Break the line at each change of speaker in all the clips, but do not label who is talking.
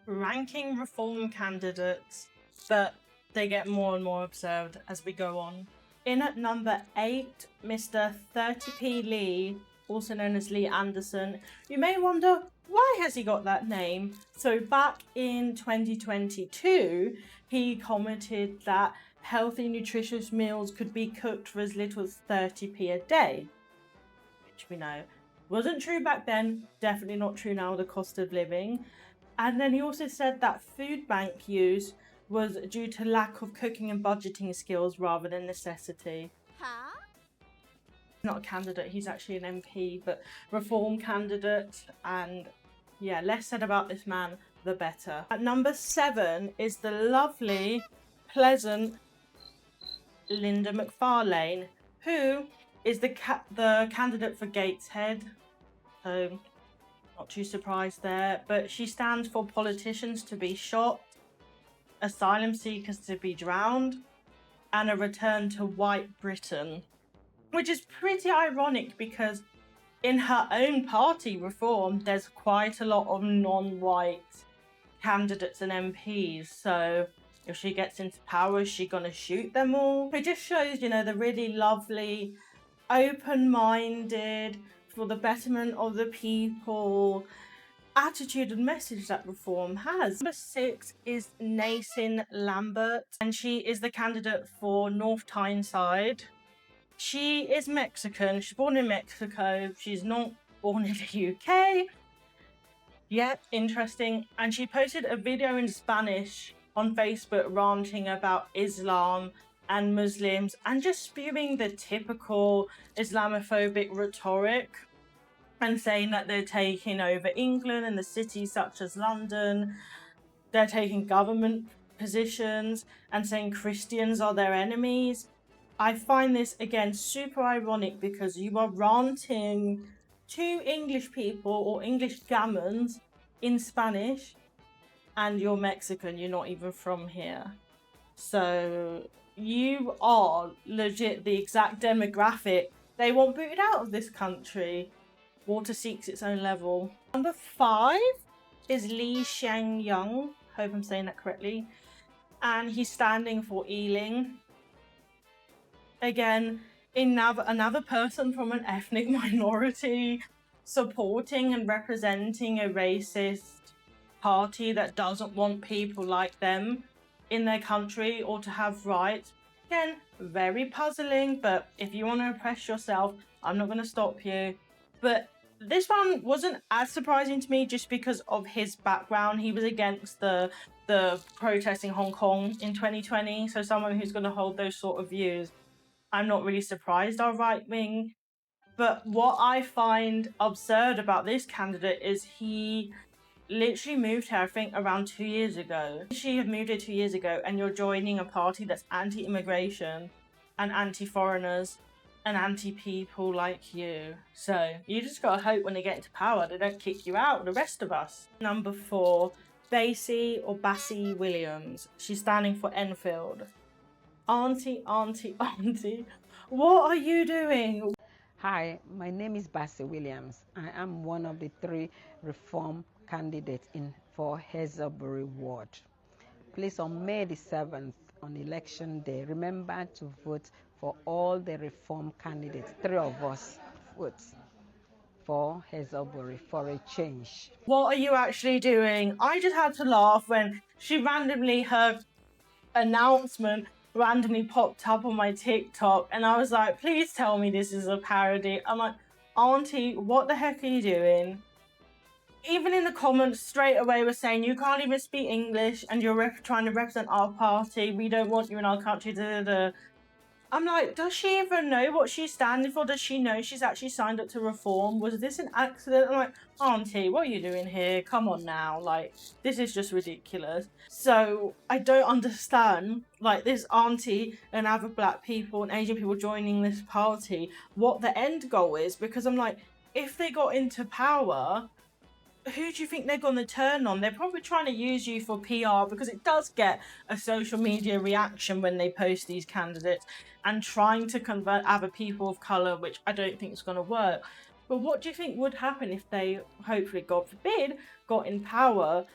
ranking reform candidates, but they get more and more absurd as we go on. In at number 8, Mr. 30p Lee, also known as Lee Anderson. You may wonder, why has he got that name? So back in 2022, he commented that healthy, nutritious meals could be cooked for as little as 30p a day, which we know wasn't true back then, definitely not true now, the cost of living. And then he also said that food bank use was due to lack of cooking and budgeting skills rather than necessity.
Huh?
Not a candidate, he's actually an MP, but reform candidate. And yeah, less said about this man, the better. At number 7 is the lovely, pleasant Linda McFarlane, who is the candidate for Gateshead. So not too surprised there, but she stands for politicians to be shot, asylum seekers to be drowned, and a return to white Britain, which is pretty ironic because in her own party, Reform, there's quite a lot of non-white candidates and MPs. So if she gets into power, is she gonna shoot them all? It just shows, you know, the really lovely, open-minded, for the betterment of the people attitude and message that Reform has. Number 6 is Nasin Lambert, and she is the candidate for North Tyneside. She is Mexican. She's born in Mexico. She's not born in the UK. Yeah, interesting. And she posted a video in Spanish on Facebook ranting about Islam and Muslims and just spewing the typical Islamophobic rhetoric and saying that they're taking over England and the cities such as London. They're taking government positions and saying Christians are their enemies. I find this, again, super ironic because you are ranting to English people or English gammons in Spanish and you're Mexican, you're not even from here. So you are legit the exact demographic they want booted out of this country. Water seeks its own level. Number 5 is Lee Shang Young. Hope I'm saying that correctly. And he's standing for Ealing. Again, another person from an ethnic minority supporting and representing a racist party that doesn't want people like them in their country or to have rights. Again, very puzzling, but if you want to oppress yourself, I'm not going to stop you. But this one wasn't as surprising to me just because of his background. He was against the protests in Hong Kong in 2020, so someone who's going to hold those sort of views, I'm not really surprised are right wing. But what I find absurd about this candidate is he literally moved here, I think, around 2 years ago. She had moved here 2 years ago, and you're joining a party that's anti-immigration and anti-foreigners and anti-people like you. So you just gotta hope when they get into power, they don't kick you out, the rest of us. Number 4, Bassie Williams. She's standing for Enfield. Auntie, what are you doing?
Hi, my name is Bassie Williams. I am one of the 3 reform candidates for Hazelbury Ward. Please, on May the 7th, on election day, remember to vote for all the reform candidates. 3 of us vote for Hazelbury for a change.
What are you actually doing? I just had to laugh when her announcement randomly popped up on my TikTok, and I was like, please tell me this is a parody. I'm like, Auntie, what the heck are you doing? Even in the comments straight away were saying you can't even speak English and you're trying to represent our party, we don't want you in our country, da, da, da. I'm like, does she even know what she's standing for? Does she know she's actually signed up to Reform? Was this an accident? I'm like, Auntie, what are you doing here? Come on now. Like, this is just ridiculous. So I don't understand, like, this auntie and other black people and Asian people joining this party, what the end goal is. Because I'm like, if they got into power, who do you think they're going to turn on? They're probably trying to use you for PR because it does get a social media reaction when they post these candidates and trying to convert other people of colour, which I don't think is going to work. But what do you think would happen if they, hopefully, God forbid, got in power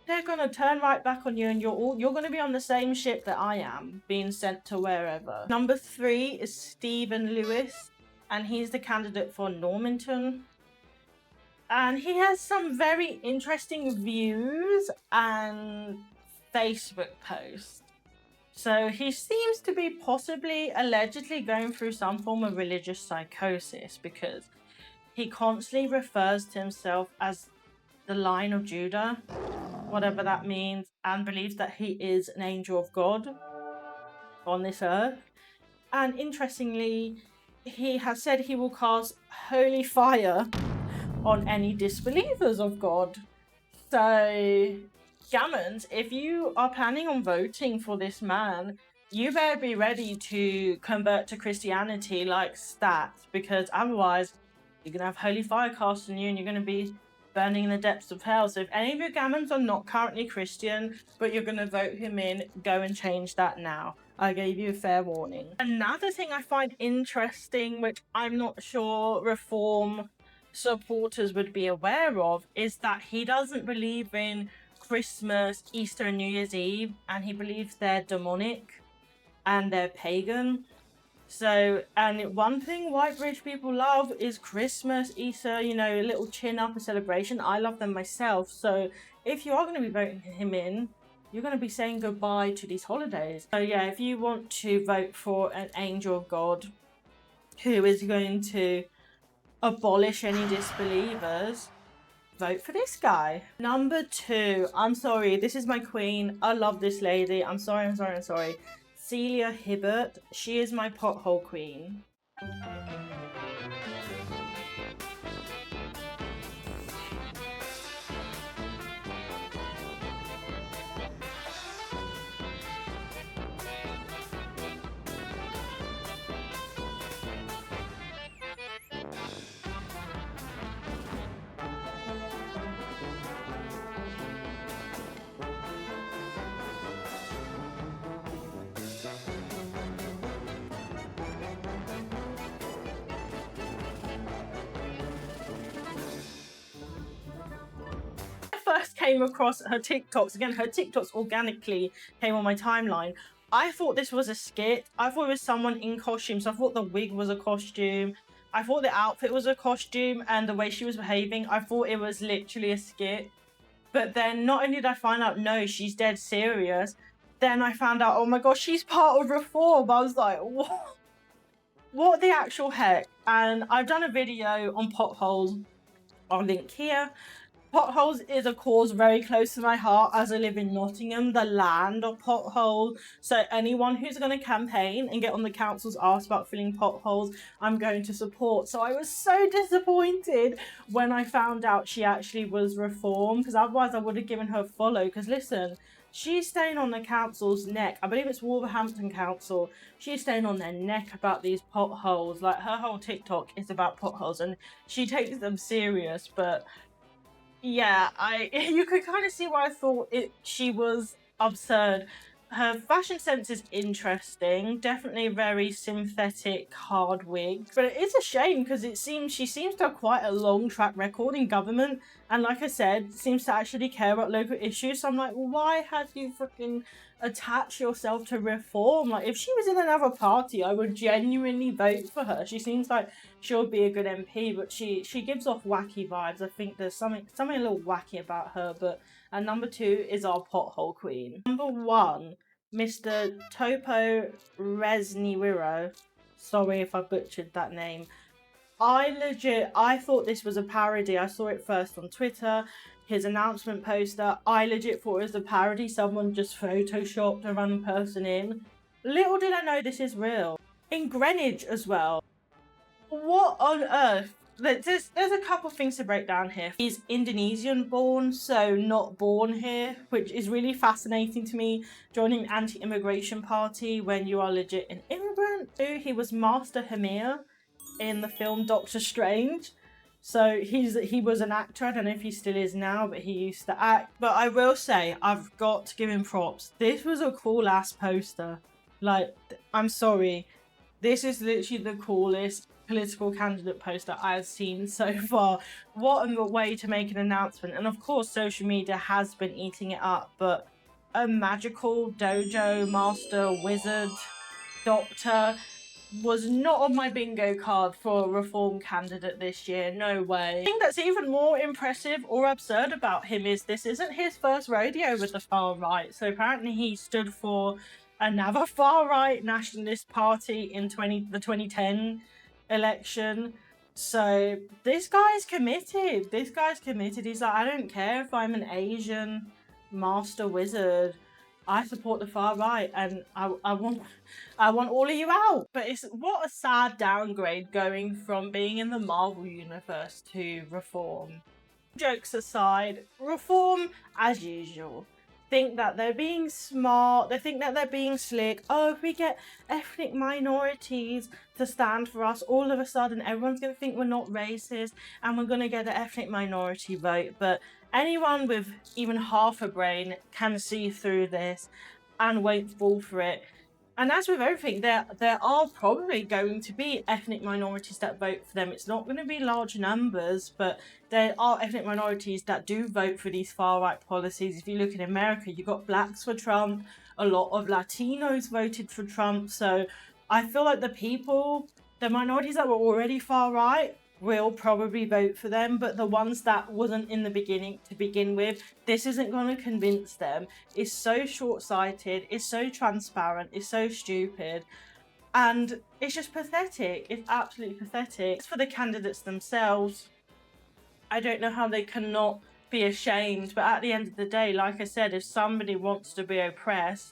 they're gonna turn right back on you, and you're gonna be on the same ship that I am, being sent to wherever. Number 3 is Stephen Lewis, and he's the candidate for Normanton. And he has some very interesting views and Facebook posts. So he seems to be possibly, allegedly going through some form of religious psychosis, because he constantly refers to himself as the Lion of Judah, whatever that means, and believes that he is an angel of God on this earth. And interestingly, he has said he will cast holy fire on any disbelievers of God. So, Gammons, if you are planning on voting for this man, you better be ready to convert to Christianity like stat, because otherwise you're going to have holy fire cast on you and you're going to be burning in the depths of hell. So if any of your Gammons are not currently Christian, but you're going to vote him in, go and change that now. I gave you a fair warning. Another thing I find interesting, which I'm not sure Reform supporters would be aware of, is that he doesn't believe in Christmas, Easter, and New Year's Eve, and he believes they're demonic and they're pagan. So, and one thing white British people love is Christmas, Easter, you know, a little chin up, a celebration. I love them myself. So if you are going to be voting him in, you're going to be saying goodbye to these holidays. So yeah, if you want to vote for an angel of God who is going to abolish any disbelievers, vote for this guy. Number 2, I'm sorry, this is my queen. I love this lady. I'm sorry. Celia Hibbert. She is my pothole queen. First came across her TikToks, again, her TikToks organically came on my timeline. I thought this was a skit. I thought it was someone in costume. So I thought the wig was a costume. I thought the outfit was a costume, and the way she was behaving, I thought it was literally a skit. But then not only did I find out, no, she's dead serious, then I found out, oh my gosh, she's part of Reform. I was like, what? What the actual heck? And I've done a video on potholes. I'll link here. Potholes is a cause very close to my heart, as I live in Nottingham, the land of potholes. So anyone who's going to campaign and get on the council's arse about filling potholes, I'm going to support. So I was so disappointed when I found out she actually was Reformed, because otherwise I would have given her a follow. Because listen, she's staying on the council's neck. I believe it's Wolverhampton Council. She's staying on their neck about these potholes. Like, her whole TikTok is about potholes, and she takes them serious. But yeah, you could kind of see why I thought she was absurd. Her fashion sense is interesting, definitely very synthetic, hard wig. But it is a shame, because she seems to have quite a long track record in government, and like I said, seems to actually care about local issues. So I'm like, why have you freaking attached yourself to Reform? Like, if she was in another party, I would genuinely vote for her. She seems like she'll be a good MP, but she gives off wacky vibes. I think there's something a little wacky about her. But and number 2 is our pothole queen. Number 1, Mr. Topo Resniwiro. Sorry if I butchered that name. I thought this was a parody. I saw it first on Twitter, his announcement poster. I legit thought it was a parody. Someone just photoshopped a random person in. Little did I know this is real. In Greenwich as well. What on earth? There's a couple things to break down here. He's Indonesian born, so not born here, which is really fascinating to me. Joining an anti-immigration party when you are legit an immigrant. He was Master Hamir in the film Doctor Strange. So he was an actor. I don't know if he still is now, but he used to act. But I will say, I've got to give him props. This was a cool ass poster. Like, I'm sorry. This is literally the coolest political candidate post that I've seen so far. What a way to make an announcement. And of course, social media has been eating it up, but a magical dojo master, wizard, doctor was not on my bingo card for a Reform candidate this year. No way. The thing that's even more impressive or absurd about him is this isn't his first rodeo with the far right. So apparently he stood for another far right nationalist party in the 2010 election. So this guy's committed. This guy's committed. He's like, I don't care if I'm an Asian master wizard. I support the far right, and I want all of you out. But it's what a sad downgrade going from being in the Marvel universe to Reform. Jokes aside, Reform, as usual, think that they're being smart, they think that they're being slick. Oh, if we get ethnic minorities to stand for us, all of a sudden everyone's going to think we're not racist and we're going to get an ethnic minority vote. But anyone with even half a brain can see through this and won't fall for it. And as with everything, there are probably going to be ethnic minorities that vote for them. It's not going to be large numbers, but there are ethnic minorities that do vote for these far-right policies. If you look in America, you've got blacks for Trump. A lot of Latinos voted for Trump. So I feel like the minorities that were already far-right will probably vote for them, but the ones that wasn't in the beginning to begin with, this isn't going to convince them. It's so short-sighted, it's so transparent, it's so stupid, and it's just pathetic. It's absolutely pathetic. As for the candidates themselves, I don't know how they cannot be ashamed, but at the end of the day, like I said, if somebody wants to be oppressed,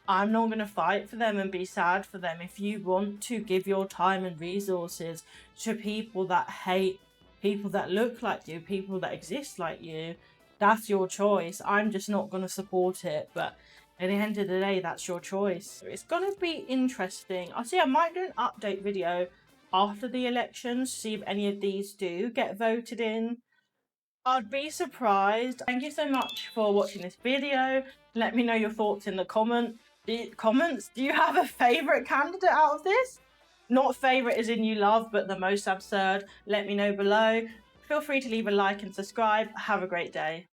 I'm not going to fight for them and be sad for them. If you want to give your time and resources to people that hate people that look like you, people that exist like you, that's your choice. I'm just not going to support it. But at the end of the day, that's your choice. It's going to be interesting. I might do an update video after the elections, see if any of these do get voted in. I'd be surprised. Thank you so much for watching this video. Let me know your thoughts in the comments. Do you have a favourite candidate out of this? Not favourite as in you love, but the most absurd. Let me know below. Feel free to leave a like and subscribe. Have a great day.